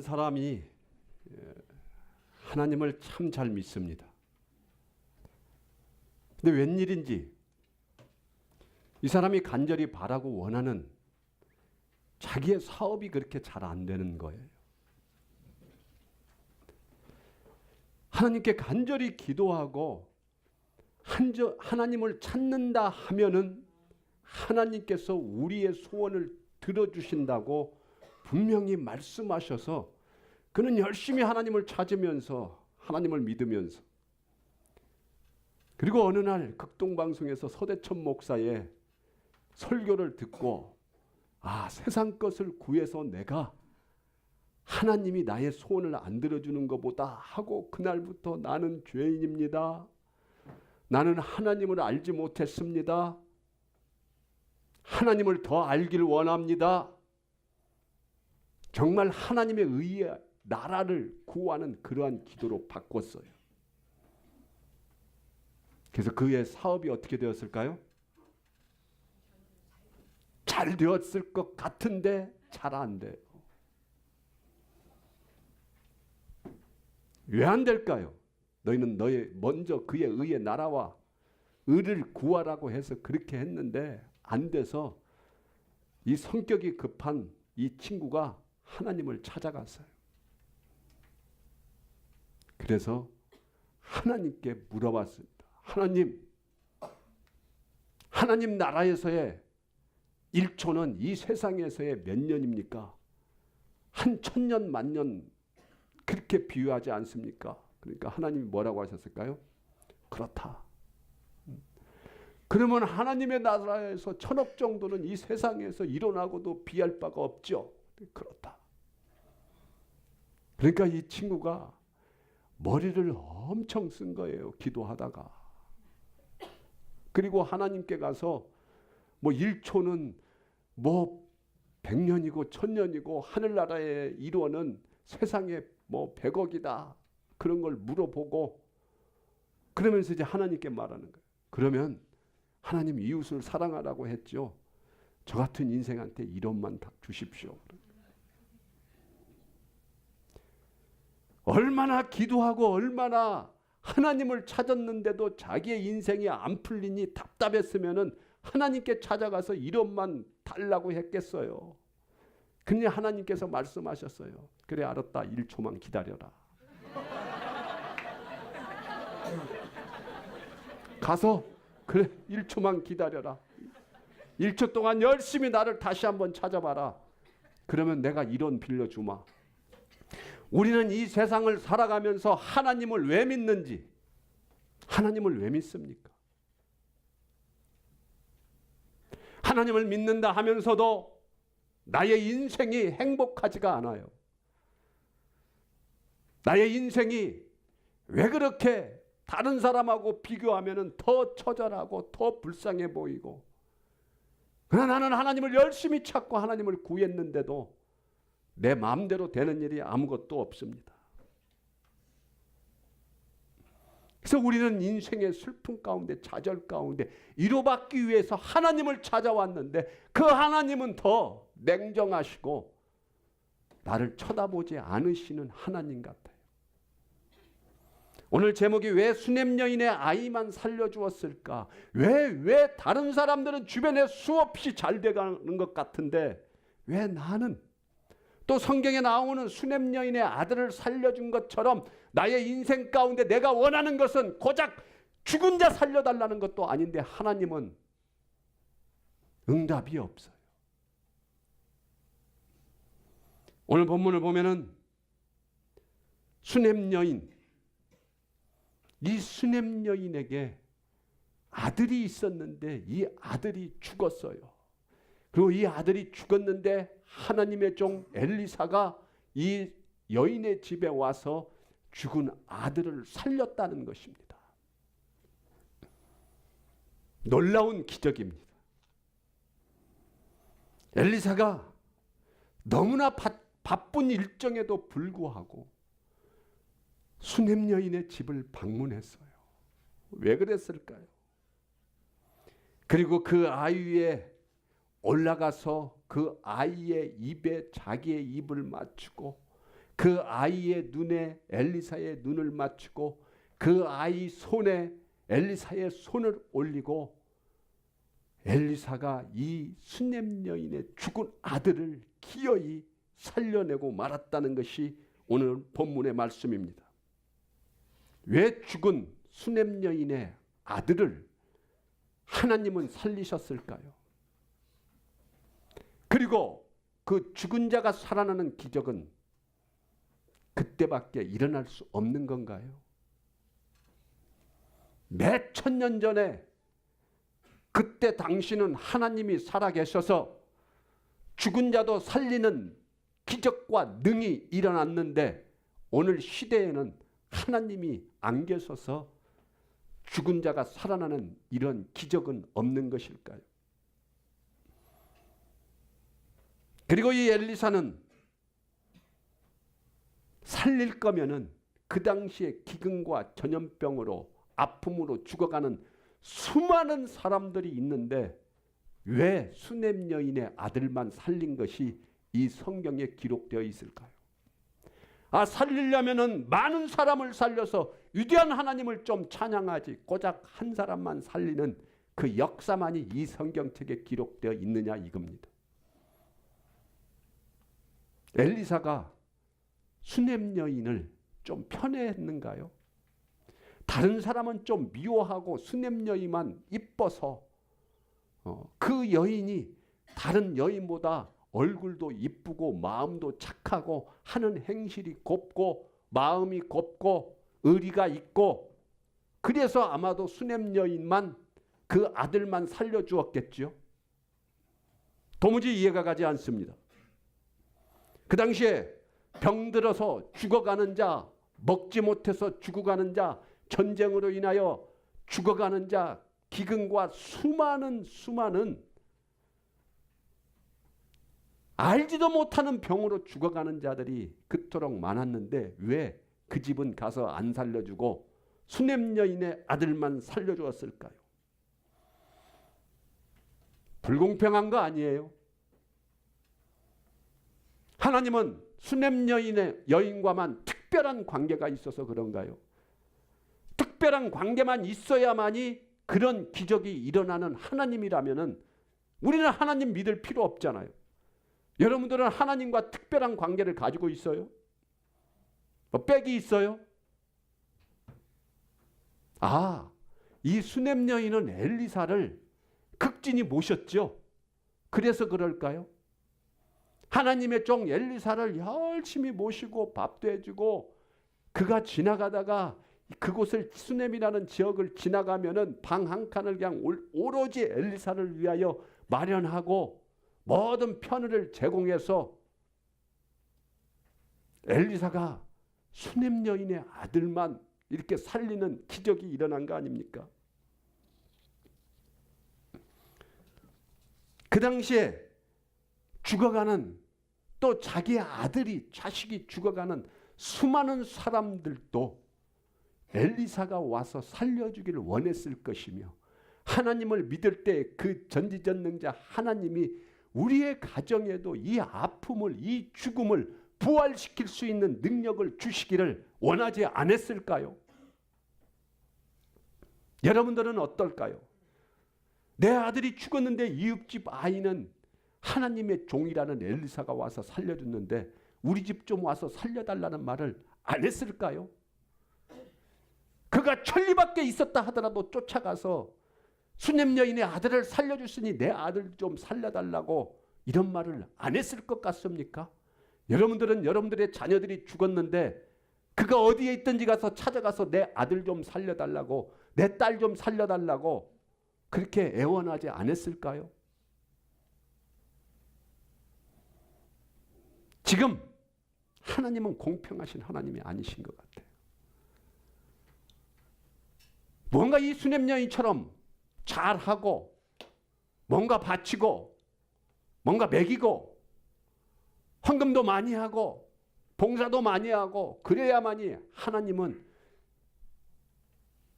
한 사람이 하나님을 참 잘 믿습니다. 근데 웬일인지 이 사람이 간절히 바라고 원하는 자기의 사업이 그렇게 잘 안 되는 거예요. 하나님께 간절히 기도하고 하나님을 찾는다 하면은 하나님께서 우리의 소원을 들어주신다고 분명히 말씀하셔서 그는 열심히 하나님을 찾으면서 하나님을 믿으면서, 그리고 어느 날 극동방송에서 서대천 목사의 설교를 듣고 세상 것을 구해서 내가 하나님이 나의 소원을 안 들어주는 것보다 하고 그날부터 나는 죄인입니다. 나는 하나님을 알지 못했습니다. 하나님을 더 알길 원합니다. 정말 하나님의 의의 나라를 구하는 그러한 기도로 바꿨어요. 그래서 그의 사업이 어떻게 되었을까요? 잘 되었을 것 같은데 잘 안 돼요. 왜 안 될까요? 너희는 먼저 그의 의의 나라와 의를 구하라고 해서 그렇게 했는데 안 돼서 이 성격이 급한 이 친구가 하나님을 찾아갔어요. 그래서 하나님께 물어봤습니다. 하나님 나라에서의 1초는 이 세상에서의 몇 년입니까? 한 1000년 만년 그렇게 비유하지 않습니까? 그러니까 하나님이 뭐라고 하셨을까요? 그렇다. 그러면 하나님의 나라에서 1000억 정도는 이 세상에서 일어나고도 비할 바가 없죠. 그렇다. 그러니까 이 친구가 머리를 엄청 쓴 거예요. 기도하다가. 그리고 하나님께 가서 1초는 100년이고 1000년이고 하늘나라의 일원은 세상에 100억이다. 그런 걸 물어보고 그러면서 이제 하나님께 말하는 거예요. 그러면 하나님 이웃을 사랑하라고 했죠. 저 같은 인생한테 1원만 딱 주십시오. 얼마나 기도하고 얼마나 하나님을 찾았는데도 자기의 인생이 안 풀리니 답답했으면은 하나님께 찾아가서 1원만 달라고 했겠어요. 근데 하나님께서 말씀하셨어요. 그래 알았다. 1초만 기다려라. 가서 그래 1초만 기다려라. 1초 동안 열심히 나를 다시 한번 찾아봐라. 그러면 내가 1원 빌려주마. 우리는 이 세상을 살아가면서 하나님을 왜 믿는지, 하나님을 왜 믿습니까? 하나님을 믿는다 하면서도 나의 인생이 행복하지가 않아요. 나의 인생이 왜 그렇게 다른 사람하고 비교하면 더 처절하고 더 불쌍해 보이고, 그러나 나는 하나님을 열심히 찾고 하나님을 구했는데도 내 마음대로 되는 일이 아무것도 없습니다. 그래서 우리는 인생의 슬픔 가운데, 좌절 가운데 위로받기 위해서 하나님을 찾아왔는데 그 하나님은 더 냉정하시고 나를 쳐다보지 않으시는 하나님 같아요. 오늘 제목이 왜 수냄 여인의 아이만 살려주었을까? 왜 다른 사람들은 주변에 수없이 잘 돼가는 것 같은데 왜 나는, 또 성경에 나오는 수냄 여인의 아들을 살려준 것처럼 나의 인생 가운데 내가 원하는 것은 고작 죽은 자 살려달라는 것도 아닌데 하나님은 응답이 없어요. 오늘 본문을 보면은 수냄 여인, 이 수냄 여인에게 아들이 있었는데 이 아들이 죽었어요. 그리고 이 아들이 죽었는데 하나님의 종 엘리사가 이 여인의 집에 와서 죽은 아들을 살렸다는 것입니다. 놀라운 기적입니다. 엘리사가 너무나 바쁜 일정에도 불구하고 수냄 여인의 집을 방문했어요. 왜 그랬을까요? 그리고 그 아이 위에 올라가서 그 아이의 입에 자기의 입을 맞추고 그 아이의 눈에 엘리사의 눈을 맞추고 그 아이 손에 엘리사의 손을 올리고 엘리사가 이 수넴 여인의 죽은 아들을 기어이 살려내고 말았다는 것이 오늘 본문의 말씀입니다. 왜 죽은 수넴 여인의 아들을 하나님은 살리셨을까요? 그리고 그 죽은 자가 살아나는 기적은 그때밖에 일어날 수 없는 건가요? 몇 천년 전에 그때 당시는 하나님이 살아계셔서 죽은 자도 살리는 기적과 능이 일어났는데 오늘 시대에는 하나님이 안 계셔서 죽은 자가 살아나는 이런 기적은 없는 것일까요? 그리고 이 엘리사는 살릴 거면은 그 당시에 기근과 전염병으로 아픔으로 죽어가는 수많은 사람들이 있는데 왜 수넴 여인의 아들만 살린 것이 이 성경에 기록되어 있을까요? 살리려면은 많은 사람을 살려서 위대한 하나님을 좀 찬양하지 고작 한 사람만 살리는 그 역사만이 이 성경책에 기록되어 있느냐 이겁니다. 엘리사가 수넴 여인을 좀 편애했는가요? 다른 사람은 좀 미워하고 수넴 여인만 이뻐서 그 여인이 다른 여인보다 얼굴도 이쁘고 마음도 착하고 하는 행실이 곱고 마음이 곱고 의리가 있고 그래서 아마도 수넴 여인만 그 아들만 살려주었겠죠. 도무지 이해가 가지 않습니다. 그 당시에 병들어서 죽어가는 자, 먹지 못해서 죽어가는 자, 전쟁으로 인하여 죽어가는 자, 기근과 수많은 알지도 못하는 병으로 죽어가는 자들이 그토록 많았는데 왜 그 집은 가서 안 살려주고 수넴 여인의 아들만 살려주었을까요? 불공평한 거 아니에요? 하나님은 수넴 여인과만 특별한 관계가 있어서 그런가요? 특별한 관계만 있어야만이 그런 기적이 일어나는 하나님이라면은 우리는 하나님 믿을 필요 없잖아요. 여러분들은 하나님과 특별한 관계를 가지고 있어요? 빽이 있어요? 이 수넴 여인은 엘리사를 극진히 모셨죠. 그래서 그럴까요? 하나님의 종 엘리사를 열심히 모시고 밥도 해주고 그가 지나가다가 그곳을 수넴이라는 지역을 지나가면은 방 한 칸을 그냥 오로지 엘리사를 위하여 마련하고 모든 편의를 제공해서 엘리사가 수넴 여인의 아들만 이렇게 살리는 기적이 일어난 거 아닙니까? 그 당시에 죽어가는 또 자기의 아들이 자식이 죽어가는 수많은 사람들도 엘리사가 와서 살려주기를 원했을 것이며 하나님을 믿을 때 그 전지전능자 하나님이 우리의 가정에도 이 아픔을 이 죽음을 부활시킬 수 있는 능력을 주시기를 원하지 않았을까요? 여러분들은 어떨까요? 내 아들이 죽었는데 이웃집 아이는 하나님의 종이라는 엘리사가 와서 살려줬는데 우리 집 좀 와서 살려달라는 말을 안 했을까요? 그가 천리 밖에 있었다 하더라도 쫓아가서 수넴 여인의 아들을 살려줬으니 내 아들 좀 살려달라고 이런 말을 안 했을 것 같습니까? 여러분들은 여러분들의 자녀들이 죽었는데 그가 어디에 있든지 가서 찾아가서 내 아들 좀 살려달라고 내 딸 좀 살려달라고 그렇게 애원하지 않았을까요? 지금 하나님은 공평하신 하나님이 아니신 것 같아요. 뭔가 이 수넴 여인처럼 잘하고 뭔가 바치고 뭔가 먹이고 헌금도 많이 하고 봉사도 많이 하고 그래야만이 하나님은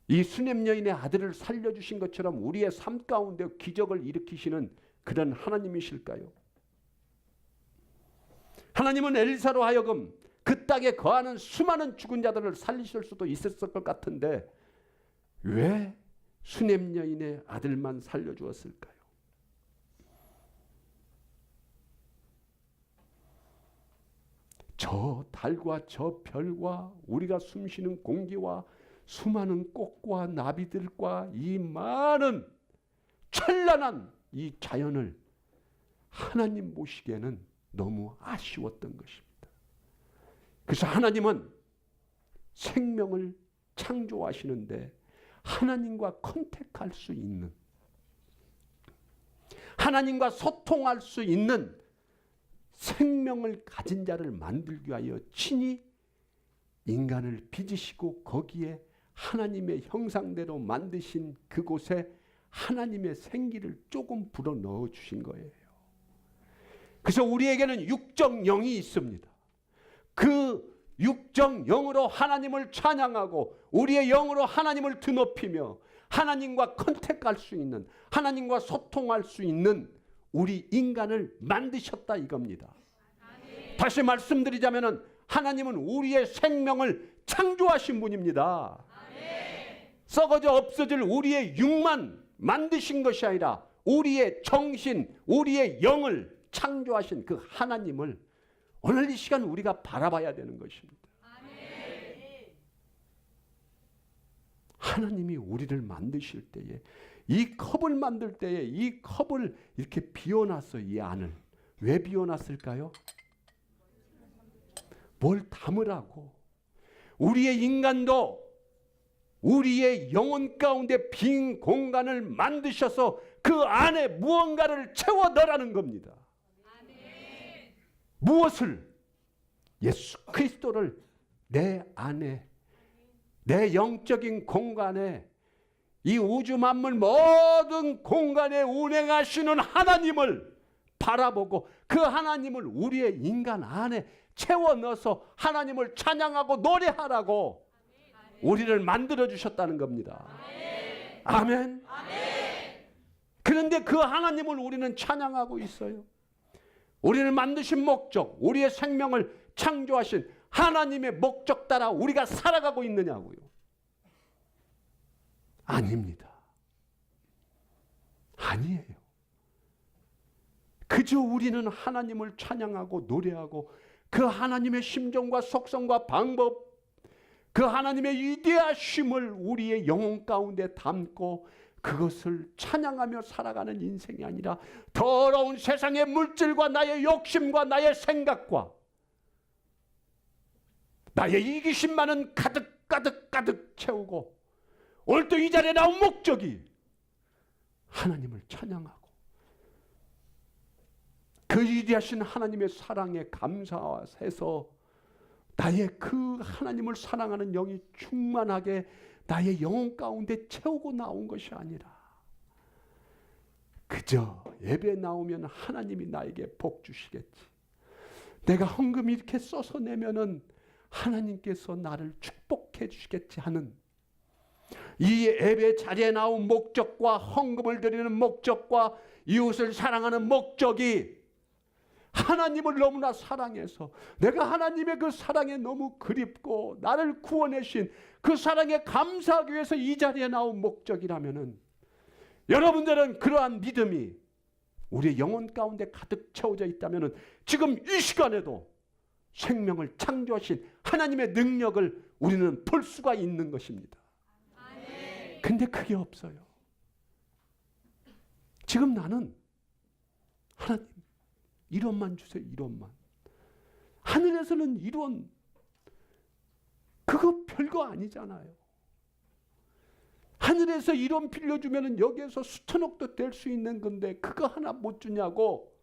이 수넴 여인의 아들을 살려주신 것처럼 우리의 삶 가운데 기적을 일으키시는 그런 하나님이실까요? 하나님은 엘리사로 하여금 그 땅에 거하는 수많은 죽은 자들을 살리실 수도 있었을 것 같은데 왜 수냄 여인의 아들만 살려주었을까요? 저 달과 저 별과 우리가 숨쉬는 공기와 수많은 꽃과 나비들과 이 많은 찬란한 이 자연을 하나님 보시기에는 너무 아쉬웠던 것입니다. 그래서 하나님은 생명을 창조하시는데 하나님과 컨택할 수 있는, 하나님과 소통할 수 있는 생명을 가진 자를 만들기 위하여 친히 인간을 빚으시고 거기에 하나님의 형상대로 만드신 그곳에 하나님의 생기를 조금 불어 넣어 주신 거예요. 그래서 우리에게는 육적 영이 있습니다. 그 육적 영으로 하나님을 찬양하고 우리의 영으로 하나님을 드높이며 하나님과 컨택할 수 있는, 하나님과 소통할 수 있는 우리 인간을 만드셨다 이겁니다. 다시 말씀드리자면 하나님은 우리의 생명을 창조하신 분입니다. 썩어져 없어질 우리의 육만 만드신 것이 아니라 우리의 정신, 우리의 영을 창조하신 그 하나님을 오늘 이 시간 우리가 바라봐야 되는 것입니다. 하나님이 우리를 만드실 때에, 이 컵을 만들 때에 이 컵을 이렇게 비워놨어. 이 안을 왜 비워놨을까요? 뭘 담으라고. 우리의 인간도 우리의 영혼 가운데 빈 공간을 만드셔서 그 안에 무언가를 채워 넣으라는 겁니다. 무엇을? 예수 그리스도를 내 안에, 내 영적인 공간에, 이 우주 만물 모든 공간에 운행하시는 하나님을 바라보고 그 하나님을 우리의 인간 안에 채워 넣어서 하나님을 찬양하고 노래하라고 우리를 만들어 주셨다는 겁니다. 아멘. 그런데 그 하나님을 우리는 찬양하고 있어요. 우리를 만드신 목적, 우리의 생명을 창조하신 하나님의 목적 따라 우리가 살아가고 있느냐고요. 아닙니다. 아니에요. 그저 우리는 하나님을 찬양하고 노래하고 그 하나님의 심정과 속성과 방법, 그 하나님의 위대하심을 우리의 영혼 가운데 담고 그것을 찬양하며 살아가는 인생이 아니라 더러운 세상의 물질과 나의 욕심과 나의 생각과 나의 이기심만은 가득 채우고 오늘 또 이 자리에 나온 목적이 하나님을 찬양하고 그 위대하신 하나님의 사랑에 감사해서 나의 그 하나님을 사랑하는 영이 충만하게 나의 영혼 가운데 채우고 나온 것이 아니라 그저 예배 나오면 하나님이 나에게 복 주시겠지. 내가 헌금 이렇게 써서 내면은 하나님께서 나를 축복해 주시겠지 하는 이 예배 자리에 나온 목적과 헌금을 드리는 목적과 이웃을 사랑하는 목적이 하나님을 너무나 사랑해서 내가 하나님의 그 사랑에 너무 그립고 나를 구원하신 그 사랑에 감사하기 위해서 이 자리에 나온 목적이라면은 여러분들은 그러한 믿음이 우리의 영혼 가운데 가득 채워져 있다면은 지금 이 시간에도 생명을 창조하신 하나님의 능력을 우리는 볼 수가 있는 것입니다. 근데 그게 없어요. 지금 나는 하나님 1원만 주세요. 1원만. 하늘에서는 1원 그거 별거 아니잖아요. 하늘에서 1원 빌려주면 여기에서 수천억도 될 수 있는 건데 그거 하나 못 주냐고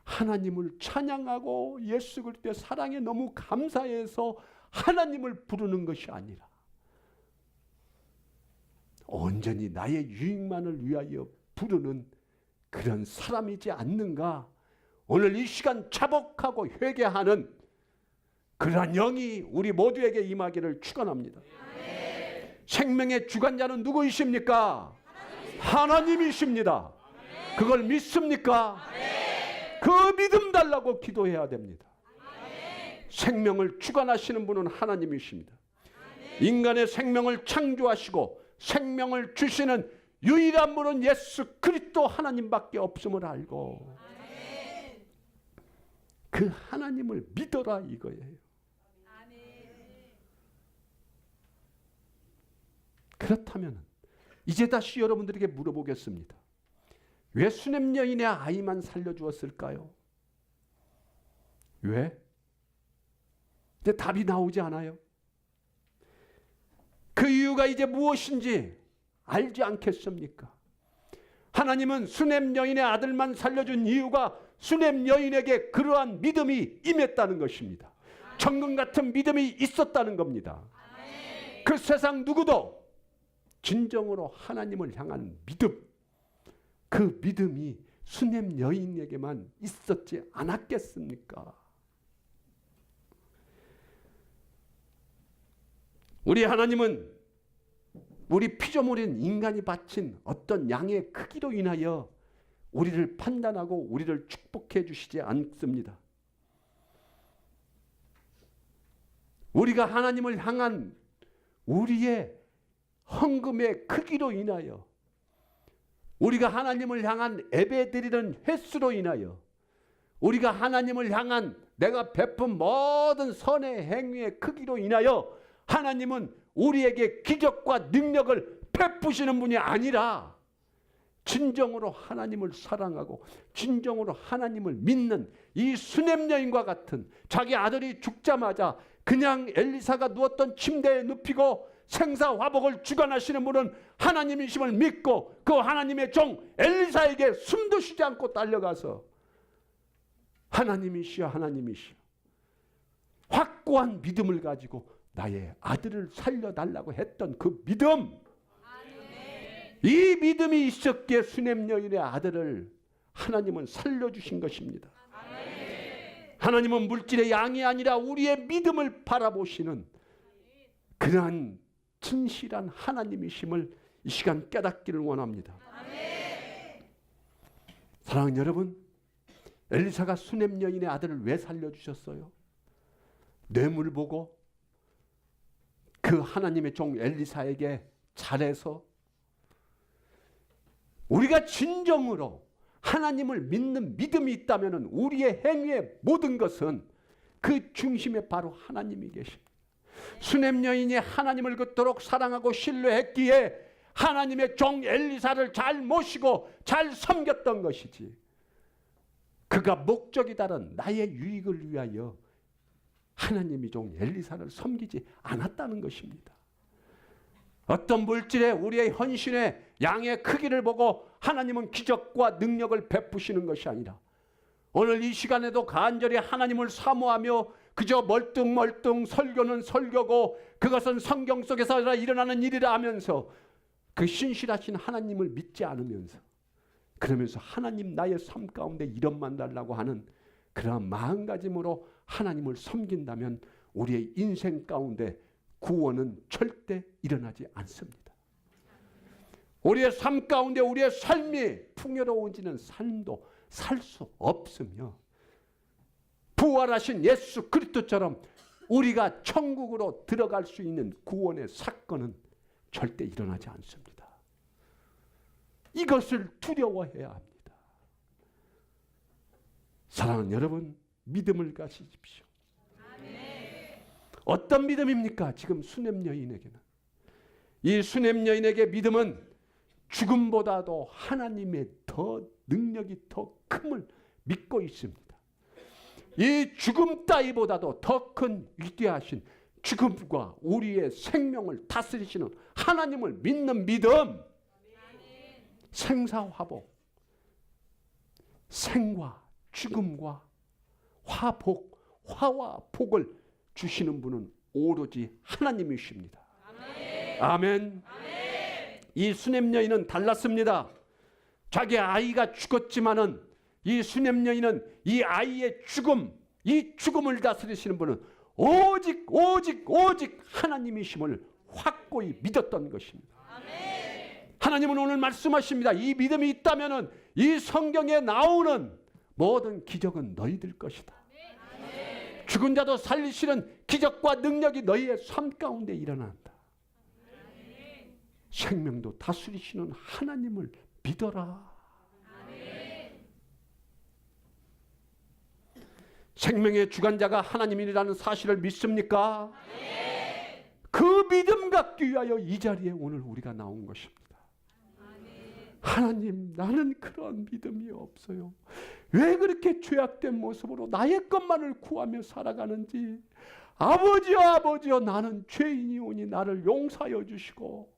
하나님을 찬양하고 예수 그리스도의 사랑에 너무 감사해서 하나님을 부르는 것이 아니라 온전히 나의 유익만을 위하여 부르는 그런 사람이지 않는가. 오늘 이 시간 자복하고 회개하는 그러한 영이 우리 모두에게 임하기를 축원합니다. 생명의 주관자는 누구이십니까? 하나님이십니다. 그걸 믿습니까? 그 믿음 달라고 기도해야 됩니다. 생명을 주관하시는 분은 하나님이십니다. 인간의 생명을 창조하시고 생명을 주시는 유일한 분은 예수 그리스도 하나님밖에 없음을 알고 그 하나님을 믿어라 이거예요. 그렇다면 이제 다시 여러분들에게 물어보겠습니다. 왜 수냄 여인의 아이만 살려주었을까요? 왜? 이제 답이 나오지 않아요. 그 이유가 이제 무엇인지 알지 않겠습니까? 하나님은 수냄 여인의 아들만 살려준 이유가 수냄 여인에게 그러한 믿음이 임했다는 것입니다. 천금 같은 믿음이 있었다는 겁니다. 그 세상 누구도 진정으로 하나님을 향한 믿음, 그 믿음이 수냄 여인에게만 있었지 않았겠습니까? 우리 하나님은 우리 피조물인 인간이 바친 어떤 양의 크기로 인하여 우리를 판단하고 우리를 축복해 주시지 않습니다. 우리가 하나님을 향한 우리의 헌금의 크기로 인하여, 우리가 하나님을 향한 예배드리는 횟수로 인하여, 우리가 하나님을 향한 내가 베푼 모든 선의 행위의 크기로 인하여 하나님은 우리에게 기적과 능력을 베푸시는 분이 아니라 진정으로 하나님을 사랑하고 진정으로 하나님을 믿는 이 수냄 여인과 같은, 자기 아들이 죽자마자 그냥 엘리사가 누웠던 침대에 눕히고 생사화복을 주관하시는 분은 하나님이심을 믿고 그 하나님의 종 엘리사에게 숨도 쉬지 않고 달려가서 하나님이시여 하나님이시여 확고한 믿음을 가지고 나의 아들을 살려달라고 했던 그 믿음, 이 믿음이 있었기에 수냄 여인의 아들을 하나님은 살려주신 것입니다. 하나님은 물질의 양이 아니라 우리의 믿음을 바라보시는 그러한 진실한 하나님이심을 이 시간 깨닫기를 원합니다. 사랑하는 여러분, 엘리사가 수냄 여인의 아들을 왜 살려주셨어요? 뇌물 보고 그 하나님의 종 엘리사에게 잘해서, 우리가 진정으로 하나님을 믿는 믿음이 있다면 우리의 행위의 모든 것은 그 중심에 바로 하나님이 계십니다. 수냄 여인이 하나님을 그토록 사랑하고 신뢰했기에 하나님의 종 엘리사를 잘 모시고 잘 섬겼던 것이지, 그가 목적이 다른 나의 유익을 위하여 하나님의 종 엘리사를 섬기지 않았다는 것입니다. 어떤 물질에 우리의 헌신의 양의 크기를 보고 하나님은 기적과 능력을 베푸시는 것이 아니라 오늘 이 시간에도 간절히 하나님을 사모하며 그저 멀뚱멀뚱 설교는 설교고 그것은 성경 속에서 일어나는 일이라 하면서 그 신실하신 하나님을 믿지 않으면서, 그러면서 하나님 나의 삶 가운데 이런만 달라고 하는 그러한 마음가짐으로 하나님을 섬긴다면 우리의 인생 가운데 구원은 절대 일어나지 않습니다. 우리의 삶 가운데 우리의 삶이 풍요로워지는 삶도 살 수 없으며, 부활하신 예수 그리스도처럼 우리가 천국으로 들어갈 수 있는 구원의 사건은 절대 일어나지 않습니다. 이것을 두려워해야 합니다. 사랑하는 여러분, 믿음을 가지십시오. 어떤 믿음입니까? 지금 수냄 여인에게는, 이 수냄 여인에게 믿음은 죽음보다도 하나님의 더 능력이 더 큼을 믿고 있습니다. 이 죽음 따위보다도 더 큰 위대하신 죽음과 우리의 생명을 다스리시는 하나님을 믿는 믿음, 생사화복, 생과 죽음과 화복, 화와 복을 주시는 분은 오로지 하나님이십니다. 아멘. 이 수냄 여인은 달랐습니다. 자기 아이가 죽었지만은 이 수냄 여인은 이 아이의 죽음, 이 죽음을 다스리시는 분은 오직 하나님이심을 확고히 믿었던 것입니다. 하나님은 오늘 말씀하십니다. 이 믿음이 있다면은 이 성경에 나오는 모든 기적은 너희들 것이다. 죽은 자도 살리시는 기적과 능력이 너희의 삶 가운데 일어난다. 생명도 다스리시는 하나님을 믿어라. 생명의 주관자가 하나님이라는 사실을 믿습니까? 그 믿음 갖기 위하여 이 자리에 오늘 우리가 나온 것입니다. 하나님, 나는 그런 믿음이 없어요. 왜 그렇게 죄악된 모습으로 나의 것만을 구하며 살아가는지. 아버지여, 아버지여, 나는 죄인이오니 나를 용서하여 주시고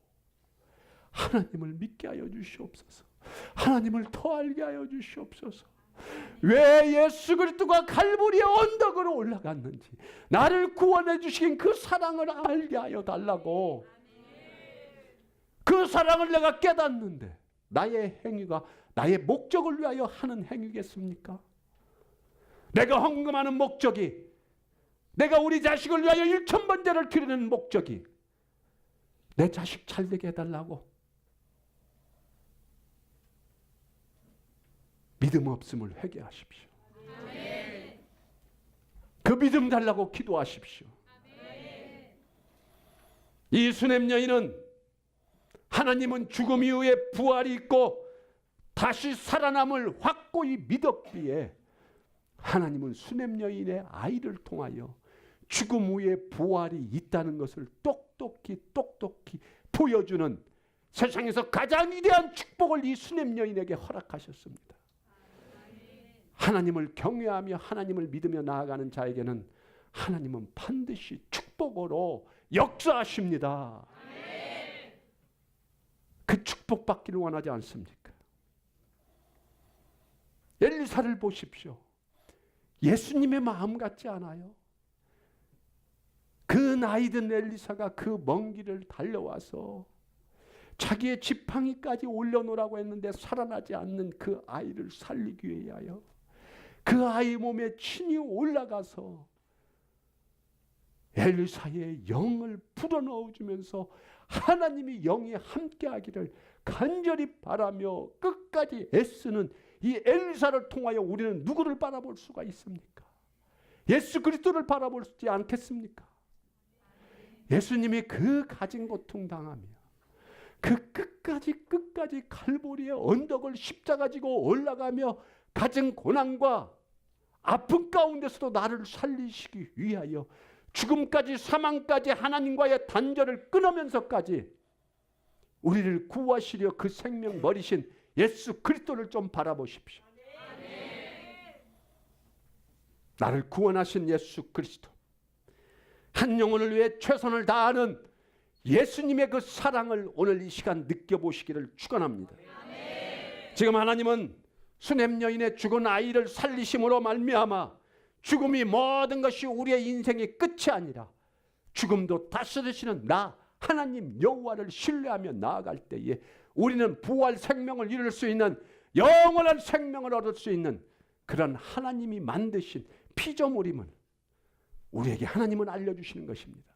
하나님을 믿게 하여 주시옵소서. 하나님을 더 알게 하여 주시옵소서. 왜 예수 그리스도가 갈보리의 언덕으로 올라갔는지, 나를 구원해 주신 그 사랑을 알게 하여 달라고. 그 사랑을 내가 깨닫는데 나의 행위가 나의 목적을 위하여 하는 행위겠습니까? 내가 헌금하는 목적이, 내가 우리 자식을 위하여 1000번제를 드리는 목적이 내 자식 잘되게 해달라고? 믿음 없음을 회개하십시오. 그 믿음 달라고 기도하십시오. 이 수냄 여인은, 하나님은 죽음 이후에 부활이 있고 다시 살아남을 확고히 믿었기에 하나님은 수냄 여인의 아이를 통하여 죽음 후에 부활이 있다는 것을 똑똑히 보여주는 세상에서 가장 위대한 축복을 이 수냄 여인에게 허락하셨습니다. 하나님을 경외하며 하나님을 믿으며 나아가는 자에게는 하나님은 반드시 축복으로 역사하십니다. 그 축복받기를 원하지 않습니까? 엘리사를 보십시오. 예수님의 마음 같지 않아요? 그 나이든 엘리사가 그 먼 길을 달려와서 자기의 지팡이까지 올려놓으라고 했는데 살아나지 않는 그 아이를 살리기 위하여 그 아이 몸에 친히 올라가서 엘리사의 영을 불어넣어주면서 하나님이 영이 함께하기를 간절히 바라며 끝까지 애쓰는 이 엘리사를 통하여 우리는 누구를 바라볼 수가 있습니까? 예수 그리스도를 바라보지 않겠습니까? 예수님이 그 가진 고통 당하며 그 끝까지 갈보리의 언덕을 십자가 지고 올라가며 가진 고난과 아픔 가운데서도 나를 살리시기 위하여 죽음까지 사망까지 하나님과의 단절을 끊으면서까지 우리를 구하시려 그 생명 버리신 예수 그리스도를 좀 바라보십시오. 나를 구원하신 예수 그리스도, 한 영혼을 위해 최선을 다하는 예수님의 그 사랑을 오늘 이 시간 느껴보시기를 축원합니다. 지금 하나님은 수냄 여인의 죽은 아이를 살리심으로 말미암아 죽음이 모든 것이 우리의 인생의 끝이 아니라 죽음도 다스리시는 나 하나님 여호와를 신뢰하며 나아갈 때에 우리는 부활 생명을 이룰 수 있는, 영원한 생명을 얻을 수 있는 그런 하나님이 만드신 피조물임을 우리에게 하나님은 알려주시는 것입니다.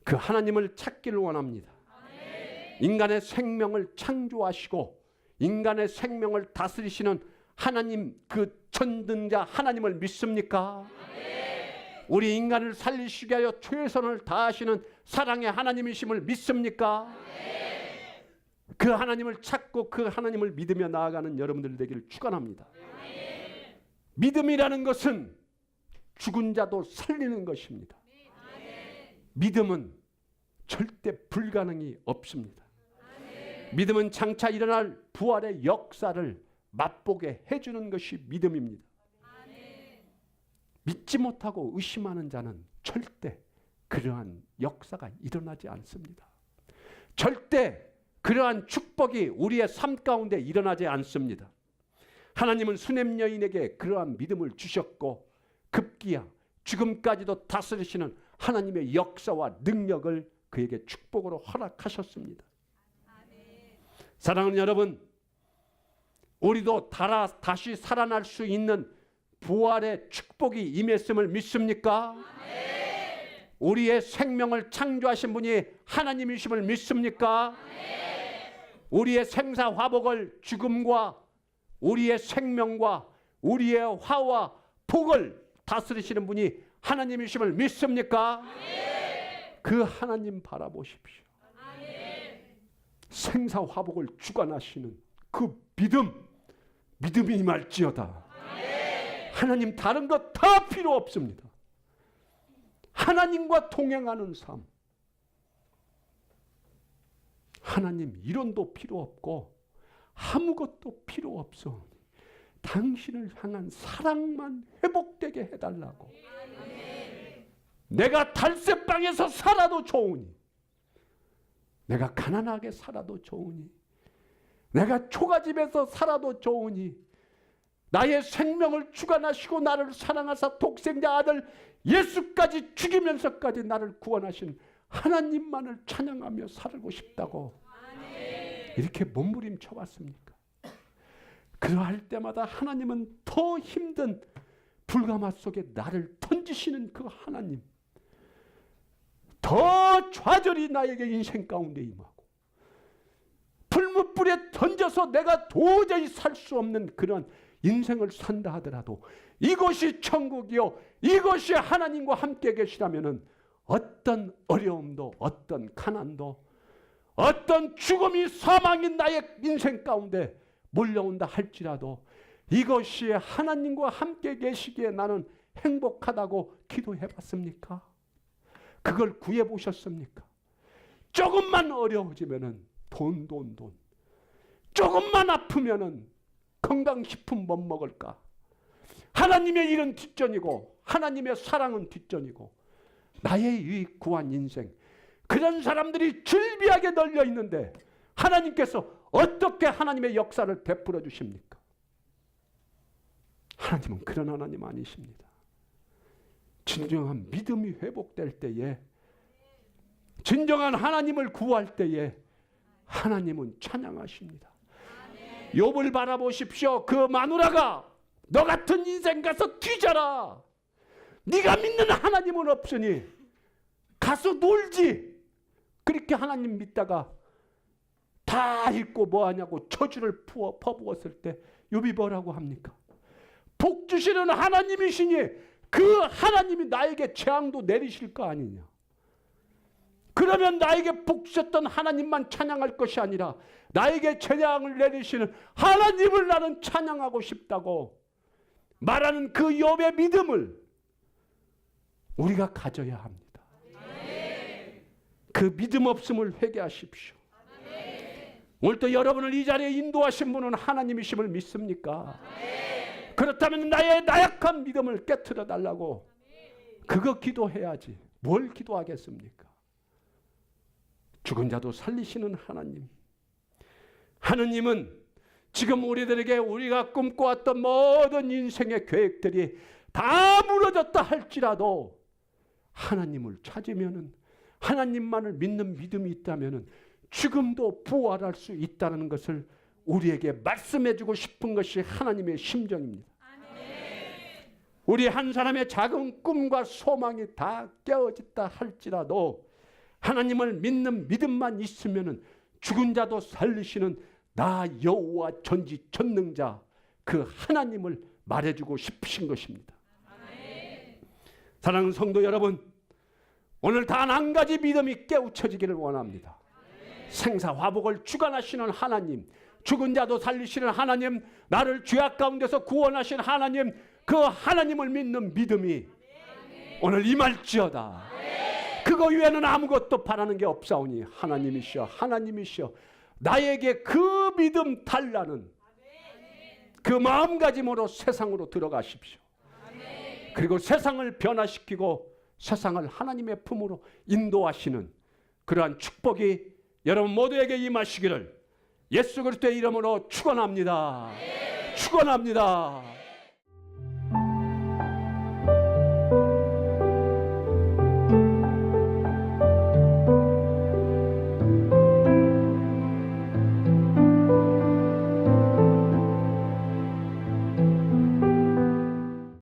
그 하나님을 찾기를 원합니다. 인간의 생명을 창조하시고 인간의 생명을 다스리시는 하나님, 그 전능자 하나님을 믿습니까? 우리 인간을 살리시기 위하여 최선을 다하시는 사랑의 하나님이심을 믿습니까? 그 하나님을 찾고 그 하나님을 믿으며 나아가는 여러분들 되기를 축원합니다. 믿음이라는 것은 죽은 자도 살리는 것입니다. 믿음은 절대 불가능이 없습니다. 믿음은 장차 일어날 부활의 역사를 맛보게 해주는 것이 믿음입니다. 믿지 못하고 의심하는 자는 절대 그러한 역사가 일어나지 않습니다. 절대 그러한 축복이 우리의 삶 가운데 일어나지 않습니다. 하나님은 수냄 여인에게 그러한 믿음을 주셨고 급기야 죽음까지도 다스리시는 하나님의 역사와 능력을 그에게 축복으로 허락하셨습니다. 사랑하는 여러분, 우리도 다시 살아날 수 있는 부활의 축복이 임했음을 믿습니까? 우리의 생명을 창조하신 분이 하나님이심을 믿습니까? 우리의 생사화복을, 죽음과 우리의 생명과 우리의 화와 복을 다스리시는 분이 하나님이심을 믿습니까? 그 하나님 바라보십시오. 생사화복을 주관하시는 그 믿음이 임할지어다. 하나님 다른 것 다 필요 없습니다. 하나님과 동행하는 삶. 하나님 이론도 필요 없고 아무것도 필요 없어. 당신을 향한 사랑만 회복되게 해달라고. 내가 달새방에서 살아도 좋으니, 내가 가난하게 살아도 좋으니, 내가 초가집에서 살아도 좋으니, 나의 생명을 주관하시고 나를 사랑하사 독생자 아들 예수까지 죽이면서까지 나를 구원하신 하나님만을 찬양하며 살고 싶다고 이렇게 몸부림쳐 왔습니까? 그러할 때마다 하나님은 더 힘든 불가마 속에 나를 던지시는 그 하나님, 더 좌절이 나에게 인생 가운데 임하고 풀무불에 던져서 내가 도저히 살 수 없는 그런 인생을 산다 하더라도 이것이 천국이요, 이것이 하나님과 함께 계시라면은 어떤 어려움도, 어떤 가난도, 어떤 죽음이, 사망이 나의 인생 가운데 몰려온다 할지라도 이것이 하나님과 함께 계시기에 나는 행복하다고 기도해 봤습니까? 그걸 구해 보셨습니까? 조금만 어려워지면은 돈. 조금만 아프면은 건강식품 못 먹을까? 하나님의 일은 뒷전이고 하나님의 사랑은 뒷전이고 나의 유익 구한 인생, 그런 사람들이 즐비하게 널려 있는데 하나님께서 어떻게 하나님의 역사를 베풀어 주십니까? 하나님은 그런 하나님 아니십니다. 진정한 믿음이 회복될 때에, 진정한 하나님을 구할 때에 하나님은 찬양하십니다. 욥을 바라보십시오. 그 마누라가 너 같은 인생 가서 뒤져라. 네가 믿는 하나님은 없으니 가서 놀지. 그렇게 하나님 믿다가 다 잃고 뭐하냐고 저주를 퍼부었을 때 욥이 뭐라고 합니까? 복 주시는 하나님이시니 그 하나님이 나에게 재앙도 내리실 거 아니냐. 그러면 나에게 복 주셨던 하나님만 찬양할 것이 아니라 나에게 재앙을 내리시는 하나님을 나는 찬양하고 싶다고 말하는 그 욥의 믿음을 우리가 가져야 합니다. 그 믿음 없음을 회개하십시오. 오늘 또 여러분을 이 자리에 인도하신 분은 하나님이심을 믿습니까? 그렇다면 나의 나약한 믿음을 깨트려 달라고 그거 기도해야지. 뭘 기도하겠습니까? 죽은 자도 살리시는 하나님. 하느님은 지금 우리들에게 우리가 꿈꿔왔던 모든 인생의 계획들이 다 무너졌다 할지라도 하나님을 찾으면은, 하나님만을 믿는 믿음이 있다면은 죽음도 부활할 수 있다는 것을 우리에게 말씀해주고 싶은 것이 하나님의 심정입니다. 우리 한 사람의 작은 꿈과 소망이 다 깨어졌다 할지라도 하나님을 믿는 믿음만 있으면은 죽은 자도 살리시는 나 여호와 전지전능자 그 하나님을 말해주고 싶으신 것입니다. 사랑하는 성도 여러분, 오늘 단 한 가지 믿음이 깨우쳐지기를 원합니다. 생사화복을 주관하시는 하나님, 죽은 자도 살리시는 하나님, 나를 죄악 가운데서 구원하신 하나님, 그 하나님을 믿는 믿음이 오늘 임할지어다. 그거 외에는 아무것도 바라는 게 없사오니 하나님이시여, 하나님이시여, 나에게 그 믿음 달라는 그 마음가짐으로 세상으로 들어가십시오. 그리고 세상을 변화시키고 세상을 하나님의 품으로 인도하시는 그러한 축복이 여러분 모두에게 임하시기를 예수 그리스도의 이름으로 축원합니다. 축원합니다.